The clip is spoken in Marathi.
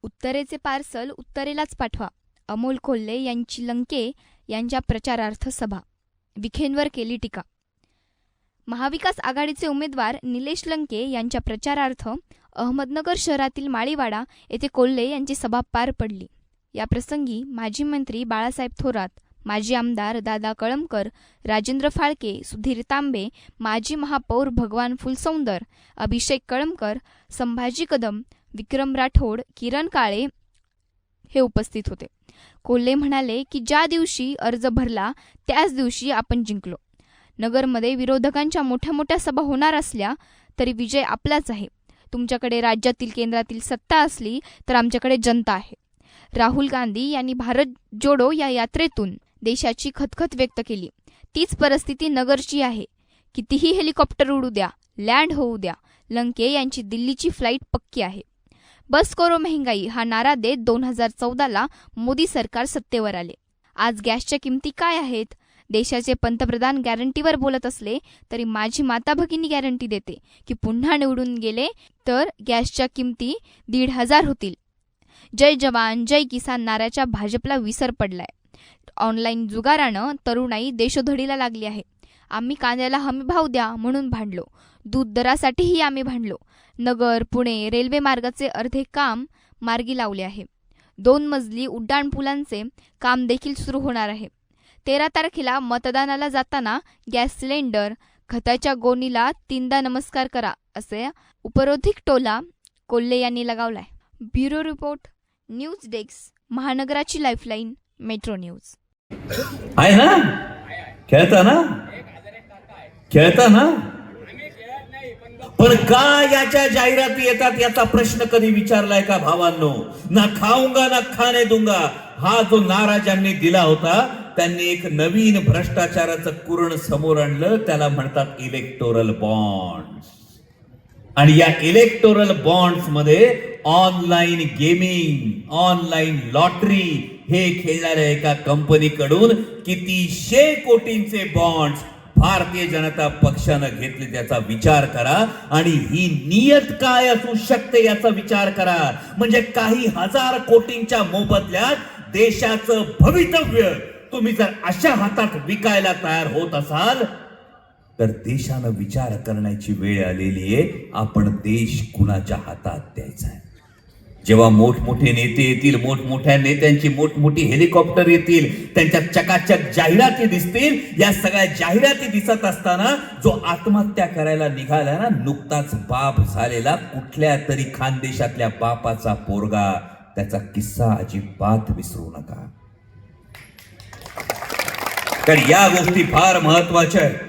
उत्तरेचे पार्सल उत्तरेलाच पाठवा. अमोल कोल्हे यांची लंके यांच्या प्रचारार्थ सभा. विखेंवर केली टीका. महाविकास आघाडीचे उमेदवार निलेश लंके यांच्या प्रचारार्थ अहमदनगर शहरातील माळीवाडा येथे कोल्हे यांची सभा पार पडली. या प्रसंगी माजी मंत्री बाळासाहेब थोरात, माजी आमदार दादा कळमकर, राजेंद्र फाळके, सुधीर तांबे, माजी महापौर भगवान फुलसौंदर, अभिषेक कळमकर, संभाजी कदम, विक्रम राठोड, किरण काळे हे उपस्थित होते. कोल्हे म्हणाले की ज्या दिवशी अर्ज भरला त्याच दिवशी आपण जिंकलो. नगरमध्ये विरोधकांच्या मोठ्या मोठ्या सभा होणार असल्या तरी विजय आपलाच आहे. तुमच्याकडे राज्यातील केंद्रातील सत्ता असली तर आमच्याकडे जनता आहे. राहुल गांधी यांनी भारत जोडो या यात्रेतून देशाची खतखत व्यक्त केली. तीच परिस्थिती नगरची आहे. कितीही हेलिकॉप्टर उडू द्या, लँड होऊ द्या, लंके यांची दिल्लीची फ्लाईट पक्की आहे. बस करो महंगाई हा नारा देत 2014ला मोदी सरकार सत्तेवर आले. आज गॅसच्या किमती काय आहेत? देशाचे पंतप्रधान गॅरंटीवर बोलत असले तरी माझी माता भगिनी गॅरंटी देते की पुन्हा निवडून गेले तर गॅसच्या किमती 1,500 होतील. जय जवान जय किसान नाऱ्याच्या भाजपला विसर पडलाय. ऑनलाईन जुगारानं तरुणाई देशोधडीला लागली आहे. आम्ही कांद्याला हमी भाव द्या म्हणून भांडलो. दूध दरासाठीही आम्ही भांडलो. नगर पुणे रेल्वे मार्गाचे अर्धे काम मार्गी लावले आहे. 2 मजली उड्डाणपुलांचे काम देखील सुरू होणार आहे. 13 तारखेला मतदानाला जाताना गॅस सिलेंडर, खताच्या गोणीला 3दा नमस्कार करा असे उपरोधिक टोला कोल्हे यांनी लगावलाय. ब्युरो रिपोर्ट, न्यूज डेस्क, महानगराची लाईफलाईन, मेट्रो न्यूज. आहे ना, खेळता ना, पण का याच्या जाहिराती येतात याचा प्रश्न कधी विचारलाय का भावांनो? ना खाऊंगा ना खाने दूंगा हा जो नारा ज्यांनी दिला होता त्यांनी एक नवीन भ्रष्टाचाराचं कुरण समोर आणलं. त्याला म्हणतात इलेक्टोरल बॉन्ड्स. आणि या इलेक्टोरल बॉन्ड्स मध्ये ऑनलाईन गेमिंग, ऑनलाईन लॉटरी हे खेळणाऱ्या एका कंपनीकडून कितीशे कोटींचे बॉन्ड्स भारतीय जनता पक्षानं घेतले त्याचा विचार करा. आणि ही नियत काय असू शकते याचा विचार करा. म्हणजे काही हजार कोटींच्या मोबदल्यात देशाचं भवितव्य तुम्ही जर अशा हातात विकायला तयार होत असाल तर देशानं विचार करण्याची वेळ आलेली आहे. आपण देश कुणाच्या हातात द्यायचा आहे? जेव्हा मोठमोठे नेते येतील, मोठमोठ्या नेत्यांची मोठमोठी हेलिकॉप्टर येतील, त्यांच्या चकाचक जाहिराती दिसतील. या सगळ्या जाहिराती दिसत असताना जो आत्महत्या करायला निघाला ना, नुकताच बाप झालेला कुठल्या तरी खानदेशातल्या बापाचा पोरगा, त्याचा किस्सा अजिबात विसरू नका. कारण या गोष्टी फार महत्वाच्या आहेत.